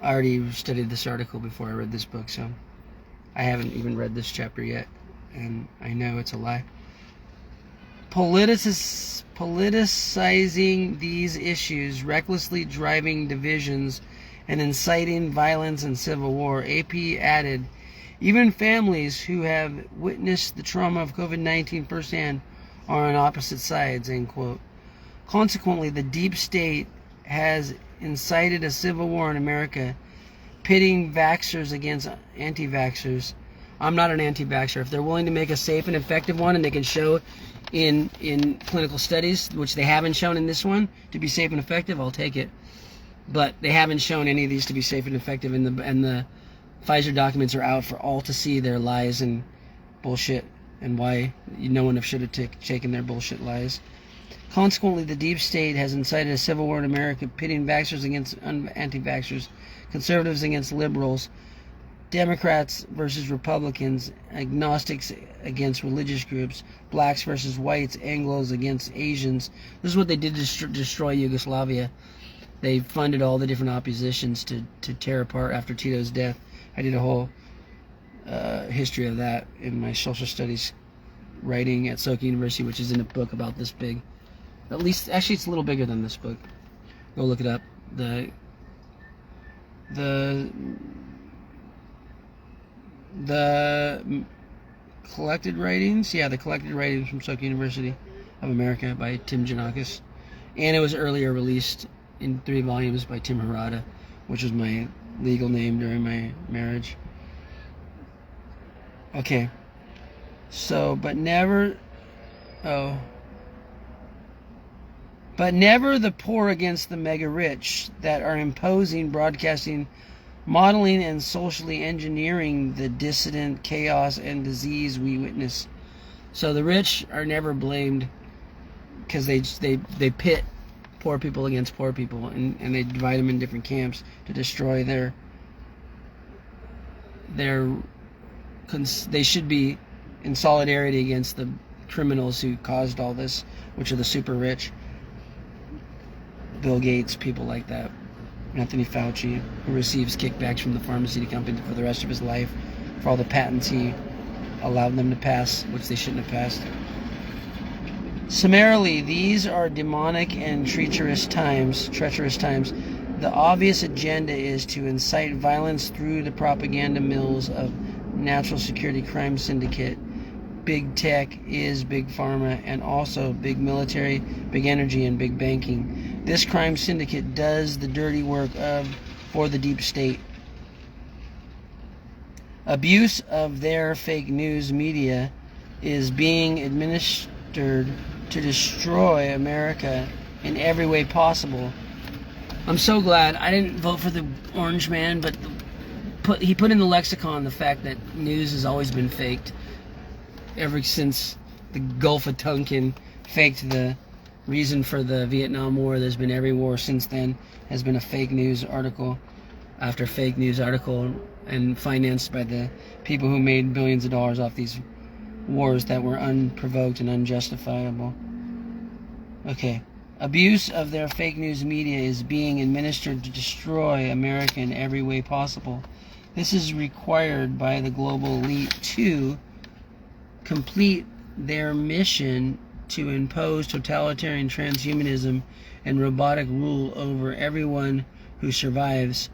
I already studied this article before I read this book, so I haven't even read this chapter yet, and I know it's a lie. Politicizing these issues, recklessly driving divisions, and inciting violence and civil war. AP added, "Even families who have witnessed the trauma of COVID-19 firsthand are on opposite sides," end quote. Consequently, the deep state has incited a civil war in America, pitting vaxxers against anti-vaxxers. I'm not an anti-vaxxer. If they're willing to make a safe and effective one, and they can show in clinical studies, which they haven't shown in this one, to be safe and effective, I'll take it. But they haven't shown any of these to be safe and effective, and the Pfizer documents are out for all to see their lies and bullshit, and why no one should have taken their bullshit lies. Consequently, the deep state has incited a civil war in America, pitting vaxxers against anti-vaxxers, conservatives against liberals, Democrats versus Republicans, agnostics against religious groups, blacks versus whites, Anglos against Asians. This is what they did to destroy Yugoslavia. They funded all the different oppositions to tear apart after Tito's death. I did a whole history of that in my social studies writing at Soka University, which is in a book about this big. At least, actually, it's a little bigger than this book. Go look it up. The collected writings, the collected writings from Soka University of America by Tim Giannakis, and it was earlier released in 3 volumes by Tim Harada, which was my legal name during my marriage. Okay, so but never the poor against the mega rich that are imposing, broadcasting, modeling, and socially engineering the dissident chaos and disease we witness. So the rich are never blamed because they pit poor people against poor people, and they divide them in different camps to destroy their they should be in solidarity against the criminals who caused all this, which are the super rich. Bill Gates, people like that. Anthony Fauci, who receives kickbacks from the pharmaceutical company for the rest of his life for all the patents he allowed them to pass, which they shouldn't have passed. Summarily, these are demonic and treacherous times. The obvious agenda is to incite violence through the propaganda mills of national security crime syndicate. Big tech is big pharma, and also big military, big energy, and big banking. This crime syndicate does the dirty work for the deep state. Abuse of their fake news media is being administered to destroy America in every way possible. I'm so glad I didn't vote for the orange man, but he put in the lexicon the fact that news has always been faked. Ever since the Gulf of Tonkin faked the reason for the Vietnam War, there's been every war since then has been a fake news article after fake news article, and financed by the people who made billions of dollars off these wars that were unprovoked and unjustifiable. Okay. Abuse of their fake news media is being administered to destroy America in every way possible. This is required by the global elite to complete their mission to impose totalitarian transhumanism and robotic rule over everyone who survives.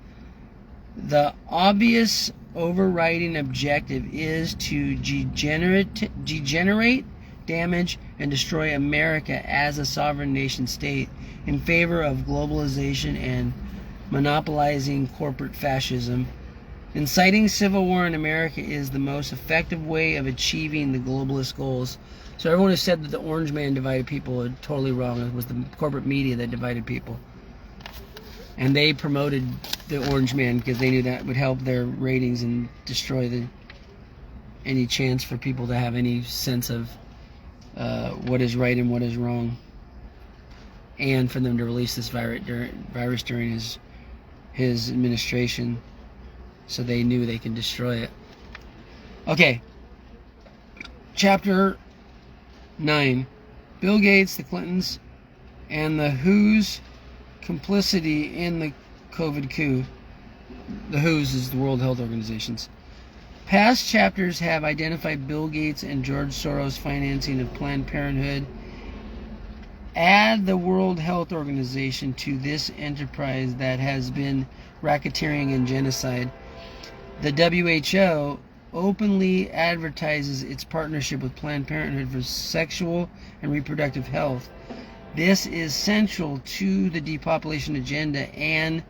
The obvious overriding objective is to degenerate, damage, and destroy America as a sovereign nation state in favor of globalization and monopolizing corporate fascism. Inciting civil war in America is the most effective way of achieving the globalist goals. So everyone who said that the orange man divided people are totally wrong. It was the corporate media that divided people. And they promoted the orange man because they knew that would help their ratings and destroy any chance for people to have any sense of what is right and what is wrong. And for them to release this virus during his administration, so they knew they can destroy it. Okay. Chapter 9. Bill Gates, the Clintons, and the WHO's complicity in the COVID coup. The WHO's is the World Health Organizations. Past chapters have identified Bill Gates and George Soros' financing of Planned Parenthood. Add the World Health Organization to this enterprise that has been racketeering and genocide. The WHO openly advertises its partnership with Planned Parenthood for sexual and reproductive health. This is central to the depopulation agenda and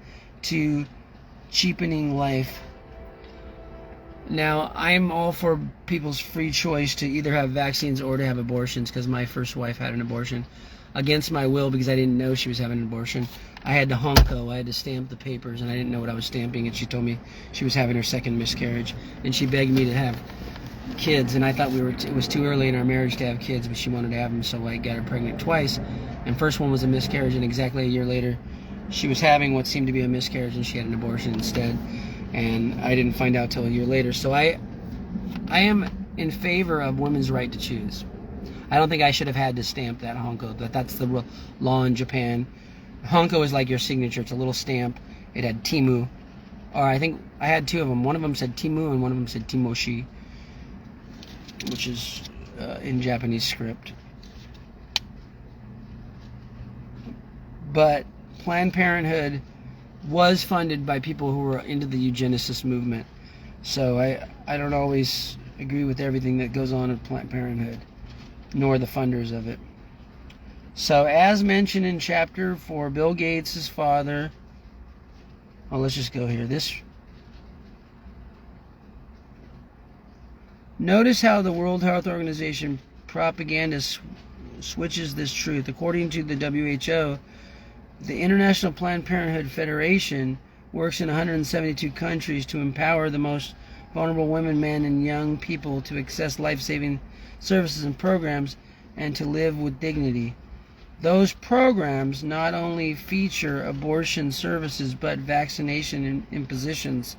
to cheapening life. Now, I'm all for people's free choice to either have vaccines or to have abortions, because my first wife had an abortion against my will because I didn't know she was having an abortion. I had to honko, I had to stamp the papers, and I didn't know what I was stamping, and she told me she was having her second miscarriage, and she begged me to have kids, and I thought it was too early in our marriage to have kids, but she wanted to have them, so I got her pregnant twice, and first one was a miscarriage, and exactly a year later she was having what seemed to be a miscarriage, and she had an abortion instead, and I didn't find out till a year later. So I am in favor of women's right to choose. I don't think I should have had to stamp that honko, but that's the law in Japan. Honko is like your signature. It's a little stamp. It had Timu. Or I think I had two of them. One of them said Timu and one of them said Timoshi, which is in Japanese script. But Planned Parenthood was funded by people who were into the eugenicist movement. So I don't always agree with everything that goes on in Planned Parenthood, nor the funders of it. So as mentioned in chapter 4, Bill Gates' father, let's just go here. Notice how the World Health Organization propaganda switches this truth. According to the WHO, the International Planned Parenthood Federation works in 172 countries to empower the most vulnerable women, men, and young people to access life-saving services and programs and to live with dignity. Those programs not only feature abortion services but vaccination impositions.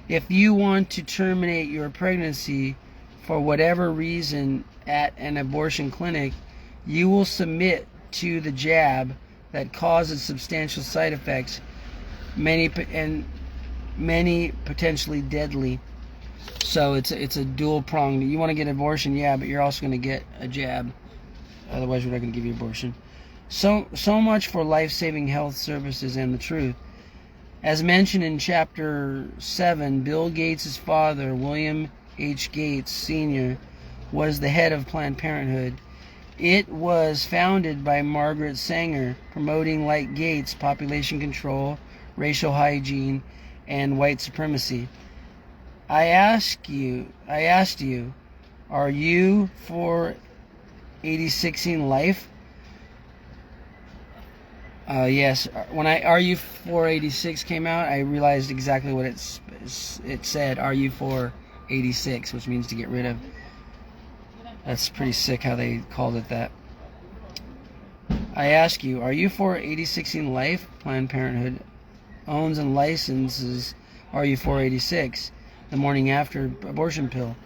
If you want to terminate your pregnancy for whatever reason at an abortion clinic, you will submit to the jab that causes substantial side effects, many potentially deadly. So it's a dual pronged. You want to get an abortion, yeah, but you're also going to get a jab. Otherwise, we're not going to give you abortion. So much for life-saving health services and the truth. As mentioned in chapter 7, Bill Gates' father, William H. Gates Sr., was the head of Planned Parenthood. It was founded by Margaret Sanger, promoting, like Gates, population control, racial hygiene, and white supremacy. I asked you, are you for 86ing life? Yes. When Are You for 86 came out, I realized exactly what it said. Are you for 86, which means to get rid of. That's pretty sick how they called it that. I ask you, are you for 86ing life? Planned Parenthood owns and licenses Are You for 86, the morning after abortion pill.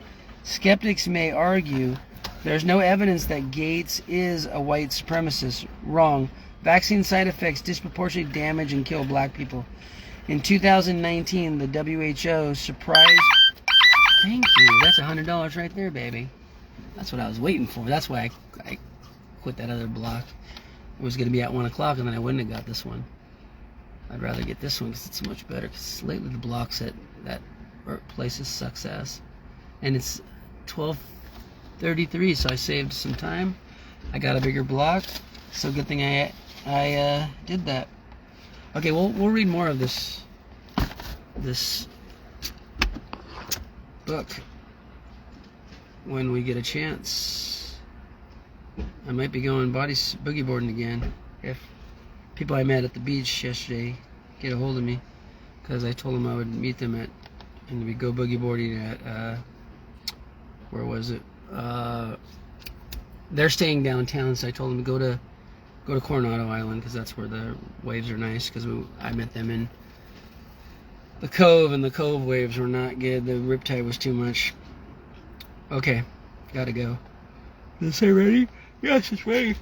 Skeptics may argue there's no evidence that Gates is a white supremacist. Wrong. Vaccine side effects disproportionately damage and kill black people. In 2019, the WHO surprised... Thank you. That's $100 right there, baby. That's what I was waiting for. That's why I quit that other block. It was going to be at 1 o'clock, and then I wouldn't have got this one. I'd rather get this one because it's much better. Because lately the blocks at that places sucks ass. And it's 12:33, so I saved some time. I got a bigger block, so good thing I did that. Okay, we'll read more of this book when we get a chance. I might be going boogie boarding again if people I met at the beach yesterday get a hold of me, because I told them I would meet them and we go boogie boarding at where was it? They're staying downtown, so I told them to go to Coronado Island because that's where the waves are nice. Because I met them in the Cove, and the Cove waves were not good. The riptide was too much. Okay, gotta go. Is it say ready? Yes, it's ready.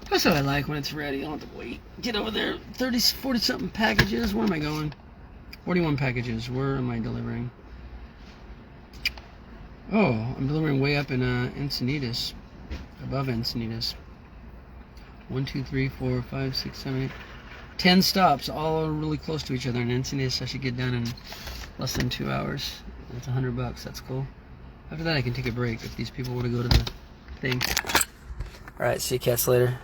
That's what I like when it's ready. I don't have to wait. Get over there. 40 something packages. Where am I going? 41 packages. Where am I delivering? Oh, I'm delivering way up in Encinitas, above Encinitas. 1, 2, 3, 4, 5, 6, 7, 8, 10 stops, all really close to each other. In Encinitas, I should get done in less than 2 hours. That's $100. That's cool. After that, I can take a break if these people want to go to the thing. All right, see you cats later.